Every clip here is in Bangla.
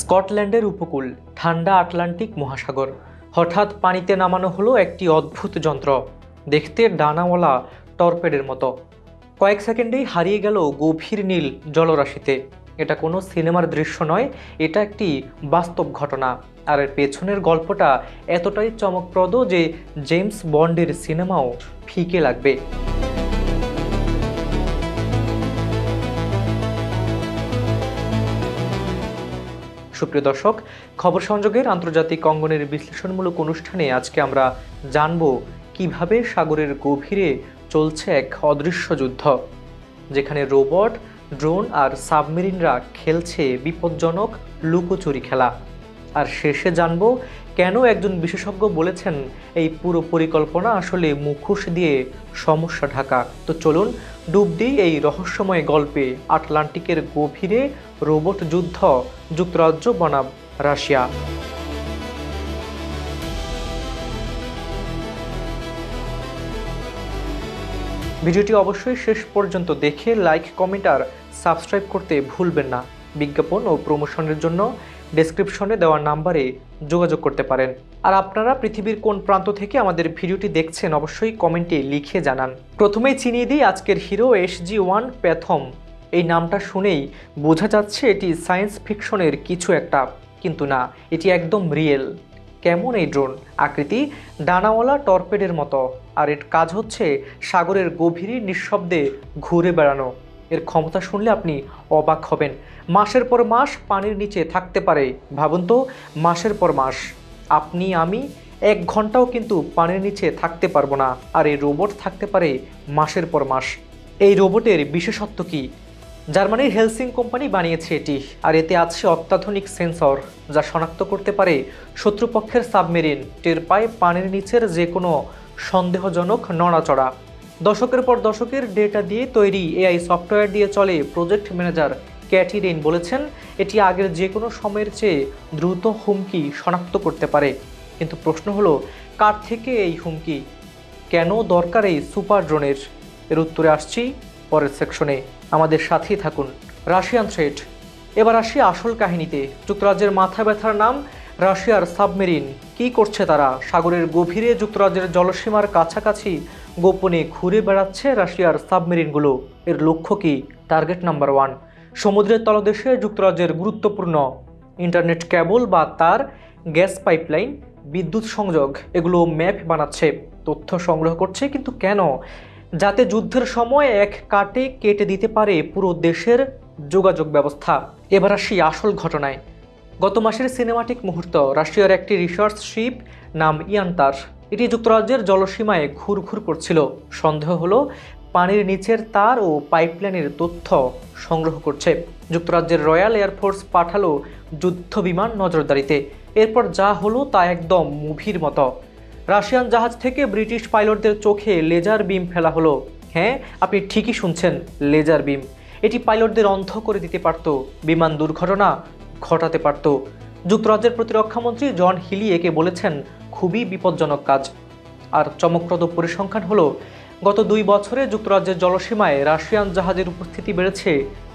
স্কটল্যান্ডের উপকূল, ঠান্ডা আটলান্টিক মহাসাগর। হঠাৎ পানিতে নামানো হলো একটি অদ্ভুত যন্ত্র, দেখতে ডানাওয়ালা টর্পেডের মতো। কয়েক সেকেন্ডেই হারিয়ে গেল গভীর নীল জলরাশিতে। এটা কোনো সিনেমার দৃশ্য নয়, এটা একটি বাস্তব ঘটনা। আর এর পেছনের গল্পটা এতটাই চমকপ্রদ যে জেমস বন্ডের সিনেমাও ফিকে লাগবে। সুপ্রিয় দর্শক, খবর সংযোগের আন্তর্জাতিক অঙ্গনের বিশ্লেষণমূলক অনুষ্ঠানে আজকে আমরা জানব কিভাবে সাগরের গভীরে চলছে এক অদৃশ্য যুদ্ধ, যেখানে রোবট, ড্রোন আর সাবমেরিনরা খেলছে বিপজ্জনক লুকোচুরি খেলা। আর শেষে জানব কেন একজন বিশেষজ্ঞ বলেছেন এই পুরো পরিকল্পনা আসলে মুখোশ দিয়ে সমস্যা ঢাকা। তো চলুন ডুব দিই এই রহস্যময় গল্পে। আটলান্টিকের গভীরে রোবট যুদ্ধ, যুক্তরাজ্য বনাম রাশিয়া। ভিডিওটি অবশ্যই শেষ পর্যন্ত দেখে লাইক, কমেন্ট আর সাবস্ক্রাইব করতে ভুলবেন না। বিজ্ঞাপন ও প্রমোশনের জন্য ডেসক্রিপশনে দেওয়া নাম্বারে যোগাযোগ করতে পারেন। আর আপনারা পৃথিবীর কোন প্রান্ত থেকে আমাদের ভিডিওটি দেখছেন অবশ্যই কমেন্টে লিখে জানান। প্রথমেই চিনিয়ে দিই আজকের হিরো SG-1 প্যাথম। এই নামটা শুনেই বোঝা যাচ্ছে এটি সায়েন্স ফিকশনের কিছু একটা, কিন্তু না, এটি একদম রিয়েল। কেমন এই ড্রোন? আকৃতি ডানাওয়ালা টর্পেডের মতো, আর এর কাজ হচ্ছে সাগরের গভীরে নিঃশব্দে ঘুরে বেড়ানো। এর ক্ষমতা শুনলে আপনি অবাক হবেন। মাসের পর মাস পানির নিচে থাকতে পারে। ভাবুন তো, মাসের পর মাস। আপনি আমি 1 ঘন্টাও কিন্তু পানির নিচে থাকতে পারবো না, আর এই রোবট থাকতে পারে মাসের পর মাস। এই রোবটের বিশেষত্ব কি? জার্মানির হেলসিং কোম্পানি বানিয়েছে এটি, আর এতে আছে অত্যাধুনিক সেন্সর যা শনাক্ত করতে পারে শত্রুপক্ষের সাবমেরিন। টের পায় পানির নিচের যে কোনো সন্দেহজনক নড়াচড়া। দশকের পর দশকের ডেটা দিয়ে তৈরি AI সফটওয়্যার দিয়ে চলে। প্রজেক্ট ম্যানেজার ক্যাটি রেইন বলেছেন এটি আগের যে কোনো সময়ের চেয়ে দ্রুত হুমকি শনাক্ত করতে পারে। কিন্তু প্রশ্ন হলো, কার থেকে এই হুমকি? কেন দরকার এই সুপার ড্রোনের? এর উত্তরে আসছি পরের সেকশনে। আমাদের সাথেই থাকুন। Russian threat. এবার আসি আসল কাহিনীতে। যুক্তরাজ্যের মাথা ব্যথার নাম রাশিয়ার সাবমেরিন। কি করছে তারা? সাগরের গভীরে যুক্তরাজ্যের জলসীমার কাছাকাছি গোপনে ঘুরে বেড়াচ্ছে রাশিয়ার সাবমেরিনগুলো। এর লক্ষ্য কি? টার্গেট নাম্বার 1, সমুদ্রের তলদেশে যুক্তরাজ্যের গুরুত্বপূর্ণ ইন্টারনেট কেবল বা তার, গ্যাস পাইপলাইন, বিদ্যুৎ সংযোগ, এগুলো ম্যাপ বানাচ্ছে, তথ্য সংগ্রহ করছে। কিন্তু কেন? যাতে যুদ্ধের সময় এক কাটে কেটে দিতে পারে পুরো দেশের যোগাযোগ ব্যবস্থা। এবার আসি আসল ঘটনায়। গত মাসের সিনেমাটিক মুহূর্ত। রাশিয়ার একটি রিসার্চ শিপ নাম ইয়ান্তার, এটি যুক্তরাজ্যের জলসীমায় ঘুরঘুর করছিল। সন্দেহ হলো পানির নিচের তার ও পাইপলাইনের তথ্য সংগ্রহ করছে। যুক্তরাজ্যের রয়্যাল এয়ারফোর্স পাঠালো যুদ্ধ বিমান নজরদারিতে। এরপর যা হলো তা একদম মুভির মতো। রাশিয়ান জাহাজ থেকে ব্রিটিশ পাইলটদের চোখে লেজার বিম ফেলা হলো। হ্যাঁ, আপনি ঠিকই শুনছেন, লেজার বিম। এটি পাইলটদের অন্ধ করে দিতে পারত, বিমান দুর্ঘটনা ঘটাতে পারত। যুক্তরাজ্যের প্রতিরক্ষামন্ত্রী জন হিলি একে বলেছেন খুবই বিপজ্জনক কাজ। আর চমকপ্রদ পরিসংখ্যান হলো, গত 2 বছরে যুক্তরাজ্যের জলসীমায় রাশিয়ান জাহাজের উপস্থিতি বেড়েছে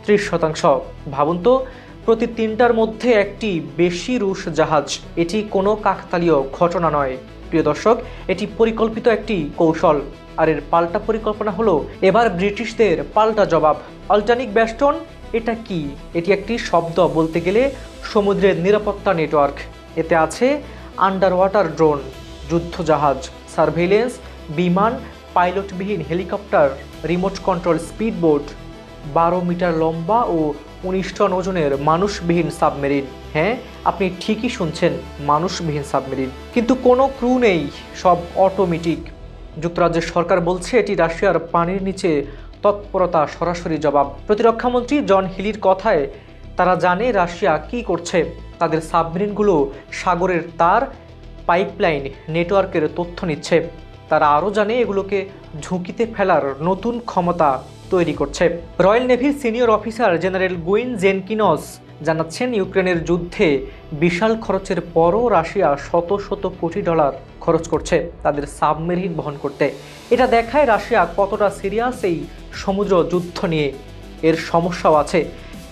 30%। ভাবুন তো, প্রতি 3টার মধ্যে একটি বেশি রুশ জাহাজ। এটি কোনো কাকতালীয় ঘটনা নয় প্রিয় দর্শক, এটি পরিকল্পিত একটি কৌশল। আর এর পাল্টা পরিকল্পনা হলো এবার ব্রিটিশদের পাল্টা জবাব। অল্টানিক ব্যাস্টন, এটা কি? এটি একটি শব্দ, বলতে গেলে সমুদ্রের নিরাপত্তা নেটওয়ার্ক। এতে আছে আন্ডার ওয়াটার ড্রোন, যুদ্ধজাহাজ, সার্ভেইলেন্স বিমান, পাইলটবিহীন helicopter, remote control speedboat, 12 metre লম্বা ও 19 টন ওজনের মানুষবিহীন সাবমেরিন। হ্যাঁ, আপনি ঠিকই শুনছেন, মানুষবিহীন সাবমেরিন। কিন্তু কোনো ক্রু নেই, সব অটোমেটিক। যুক্তরাজ্যের সরকার বলছে এটি রাশিয়ার পানির নিচে তৎপরতা সরাসরি জবাব। প্রতিরক্ষামন্ত্রী জন হিলির কথায় তারা জানে রাশিয়া কি করছে। তাদের সাবমেরিনগুলো সাগরের তার, পাইপলাইন, নেটওয়ার্কের তথ্য নিচ্ছে। তারা আরও জানে এগুলোকে ঝুঁকিতে ফেলার নতুন ক্ষমতা তৈরি করছে। রয়্যাল নেভির senior officer general Gwyn Jenkins জানাচ্ছেন ইউক্রেনের যুদ্ধে বিশাল খরচের পরও রাশিয়া শত শত কোটি ডলার খরচ করছে তাদের সাবমেরিন বহন করতে। এটা দেখায় রাশিয়া কতটা সিরিয়াস এই সমুদ্র যুদ্ধ নিয়ে। এর সমস্যাও আছে।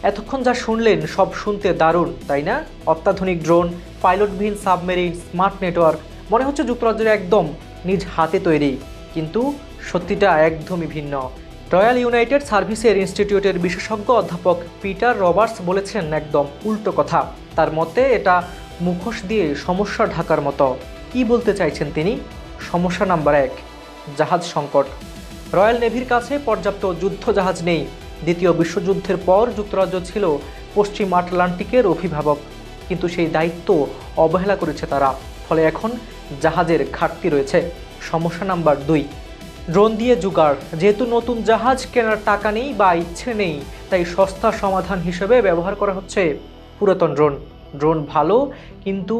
এতক্ষণ যা শুনলেন সব শুনতে দারুণ, তাই না? অত্যাধুনিক ড্রোন, পাইলটবিহীন সাবমেরিন, স্মার্ট নেটওয়ার্ক, মনে হচ্ছে যুক্তরাজ্যের একদম নিজ হাতে তৈরি। কিন্তু সত্যিটা একদমই ভিন্ন। রয়্যাল ইউনাইটেড সার্ভিসের ইনস্টিটিউটের বিশেষজ্ঞ অধ্যাপক পিটার রবার্টস বলেছেন একদম উল্টো কথা। তার মতে এটা মুখোশ দিয়ে সমস্যা ঢাকার মতো। কি বলতে চাইছেন তিনি? সমস্যা নাম্বার 1, জাহাজ সংকট। রয়্যাল নেভির কাছে পর্যাপ্ত যুদ্ধ জাহাজ নেই। দ্বিতীয় বিশ্বযুদ্ধের পর যুক্তরাজ্য ছিল পশ্চিম আটলান্টিকের অভিভাবক, কিন্তু সেই দায়িত্ব অবহেলা করেছে তারা। ফলে এখন জাহাজের ঘাটতি রয়েছে। সমস্যা নাম্বার 2, ড্রোন দিয়ে জোগাড়। যেহেতু নতুন জাহাজ কেনার টাকা নেই বা ইচ্ছে নেই, তাই সস্তা সমাধান হিসেবে ব্যবহার করা হচ্ছে পুরাতন ড্রোন। ড্রোন ভালো, কিন্তু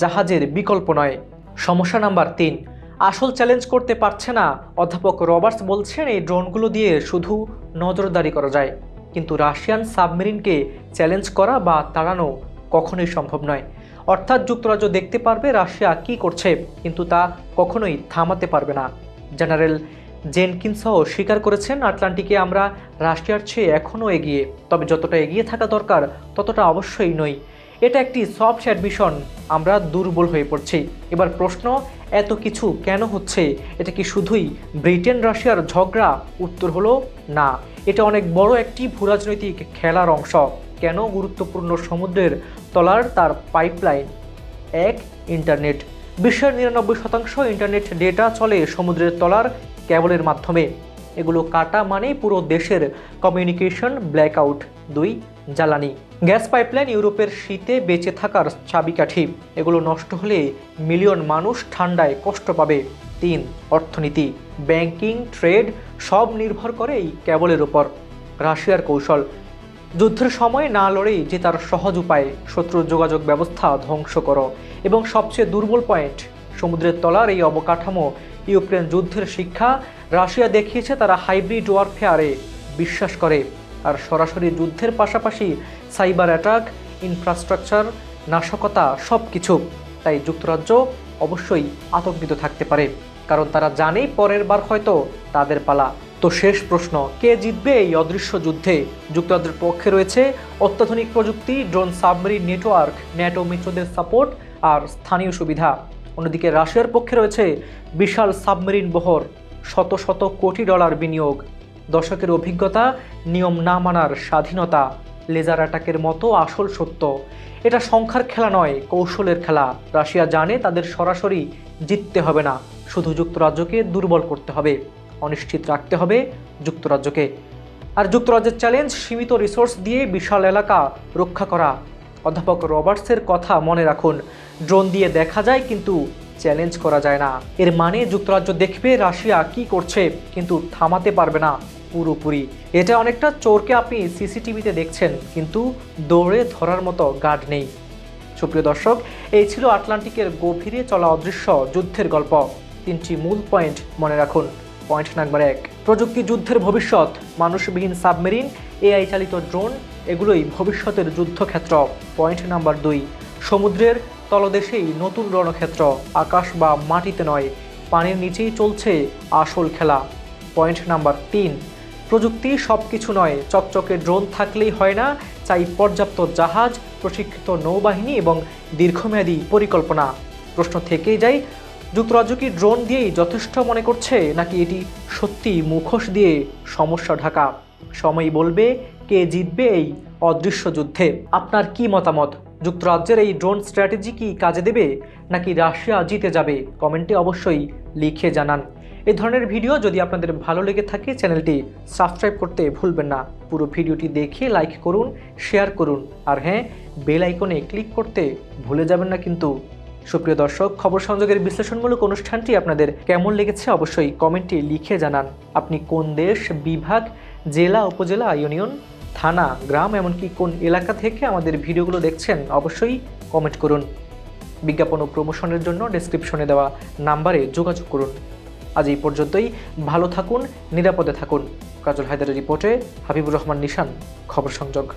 জাহাজের বিকল্প নয়। সমস্যা নাম্বার 3, আসল চ্যালেঞ্জ করতে পারছে না। অধ্যাপক রবার্টস বলছেন এই ড্রোনগুলো দিয়ে শুধু নজরদারি করা যায়, কিন্তু রাশিয়ান সাবমেরিনকে চ্যালেঞ্জ করা বা তাড়ানো কখনোই সম্ভব নয়। অর্থাৎ যুক্তরাজ্য দেখতে পারবে রাশিয়া কি করছে, কিন্তু তা কখনোই থামাতে পারবে না। জেনারেল জেনকিন্সও স্বীকার করেছেন, আটলান্টিকে আমরা রাশিয়ার চেয়ে এখনও এগিয়ে, তবে যতটা এগিয়ে থাকা দরকার ততটা অবশ্যই নই। এটা একটি সফট অ্যাডমিশন, আমরা দুর্বল হয়ে পড়ছি। এবার প্রশ্ন, এত কিছু কেন হচ্ছে? এটা কি শুধুই ব্রিটেন রাশিয়ার ঝগড়া? উত্তর হলো না, এটা অনেক বড় একটি ভূরাজনৈতিক খেলার অংশ। কেন? গুরুত্বপূর্ণ সমুদ্রের তলার তার পাইপলাইন। 1, ইন্টারনেট। বিশ্বের 99% ইন্টারনেট ডেটা চলে সমুদ্রের তলার কেবলের মাধ্যমে। এগুলো কাটা মানে পুরো দেশের কমিউনিকেশন ব্ল্যাকআউট। 2, জ্বালানি। গ্যাস পাইপলাইন ইউরোপের শীতে বেঁচে থাকার চাবিকাঠি। এগুলো নষ্ট হলে মিলিয়ন মানুষ ঠান্ডায় কষ্ট পাবে। 3, অর্থনীতি। ব্যাংকিং, ট্রেড সব নির্ভর করে এই কেবলের উপর। রাশিয়ার কৌশল, যুদ্ধের সময় না লড়েই জেতার সহজ উপায়, শত্রুর যোগাযোগ ব্যবস্থা ধ্বংস করো। এবং সবচেয়ে দুর্বল পয়েন্ট, সমুদ্রের তলার এই অবকাঠামো। ইউক্রেন যুদ্ধের শিক্ষা। রাশিয়া দেখিয়েছে তারা হাইব্রিড ওয়ারফেয়ারে বিশ্বাস করে, আর সরাসরি যুদ্ধের পাশাপাশি সাইবার অ্যাটাক, ইনফ্রাস্ট্রাকচার নাশকতা সব কিছু। তাই যুক্তরাজ্য অবশ্যই আতঙ্কিত থাকতে পারে, কারণ তারা জানে পরের বার হয়তো তাদের পালা। তো শেষ প্রশ্ন, কে জিতবে এই অদৃশ্য যুদ্ধে? যুক্তরাজ্যের পক্ষে রয়েছে অত্যাধুনিক প্রযুক্তি, ড্রোন, সাবমেরিন নেটওয়ার্ক, ন্যাটো মিত্রদের সাপোর্ট আর স্থানীয় সুবিধা। অন্যদিকে রাশিয়ার পক্ষে রয়েছে বিশাল সাবমেরিন বহর, শত শত কোটি ডলার বিনিয়োগ, দশকের অভিজ্ঞতা, নিয়ম না মানার স্বাধীনতা, লেজার অ্যাটাকের মতো আসল সত্য। এটা সংখ্যার খেলা নয়, কৌশলের খেলা। রাশিয়া জানে তাদের সরাসরি জিততে হবে না, শুধু যুক্তরাজ্যকে দুর্বল করতে হবে, অনিশ্চিত রাখতে হবে যুক্তরাজ্যকে। আর যুক্তরাজ্যের চ্যালেঞ্জ, সীমিত রিসোর্স দিয়ে বিশাল এলাকা রক্ষা করা। অধ্যাপক রবার্টসের কথা মনে রাখুন, ড্রোন দিয়ে দেখা যায় কিন্তু চ্যালেঞ্জ করা যায় না। এর মানে যুক্তরাজ্য দেখবে রাশিয়া কি করছে, কিন্তু থামাতে পারবে না পুরোপুরি। এটা অনেকটা চোরকে আপনি সিসিটিভিতে দেখছেন, কিন্তু দৌড়ে ধরার মতো গার্ড নেই। সুপ্রিয় দর্শক, এই ছিল আটলান্টিকের গভীরে চলা অদৃশ্য যুদ্ধের গল্প। 3টি মূল পয়েন্ট মনে রাখুন। পয়েন্ট নাম্বার 1, প্রযুক্তি যুদ্ধের ভবিষ্যৎ। মানুষবিহীন সাবমেরিন, এআই চালিত ড্রোন, এগুলোই ভবিষ্যতের যুদ্ধক্ষেত্র। পয়েন্ট নাম্বার 2, সমুদ্রের তলদেশেই নতুন রণক্ষেত্র, আকাশ বা মাটিতে নয়, পানির নিচেই চলছে আসল খেলা। পয়েন্ট নাম্বার 3, প্রযুক্তি সব কিছু নয়, চকচকে ড্রোন থাকলেই হয় না, চাই পর্যাপ্ত জাহাজ, প্রশিক্ষিত নৌবাহিনী এবং দীর্ঘমেয়াদী পরিকল্পনা। প্রশ্ন থেকেই যায়, যুক্তরাজ্য কি ড্রোন দিয়েই যথেষ্ট মনে করছে, নাকি এটি সত্যি মুখোশ দিয়ে সমস্যা ঢাকা? সময়ই বলবে কে জিতবে এই অদৃশ্য যুদ্ধে। আপনার কি মতামত? যুক্তরাজ্যের এই ড্রোন স্ট্র্যাটেজি কি কাজে দেবে, নাকি রাশিয়া জিতে যাবে? কমেন্টে অবশ্যই লিখে জানান। এই ধরনের ভিডিও যদি আপনাদের ভালো লেগে থাকে, চ্যানেলটি সাবস্ক্রাইব করতে ভুলবেন না। পুরো ভিডিওটি দেখে লাইক করুন, শেয়ার করুন, আর হ্যাঁ, বেল আইকনে ক্লিক করতে ভুলে যাবেন না কিন্তু। সুপ্রিয় দর্শক, খবর সংযোগের বিশ্লেষণমূলক অনুষ্ঠানটি আপনাদের কেমন লেগেছে অবশ্যই কমেন্টে লিখে জানান। আপনি কোন দেশ, বিভাগ, জেলা, উপজেলা, ইউনিয়ন, থানা, গ্রাম, এমনকি কোন এলাকা থেকে আমাদের ভিডিওগুলো দেখছেন অবশ্যই কমেন্ট করুন। বিজ্ঞাপন ও প্রমোশনের জন্য ডেসক্রিপশনে দেওয়া নাম্বারে যোগাযোগ করুন। আজ এই পর্যন্তই। ভালো থাকুন, নিরাপদে থাকুন। কাজল হায়দারের রিপোর্টে হাবিবুর রহমান নিশান, খবর সংযোগ।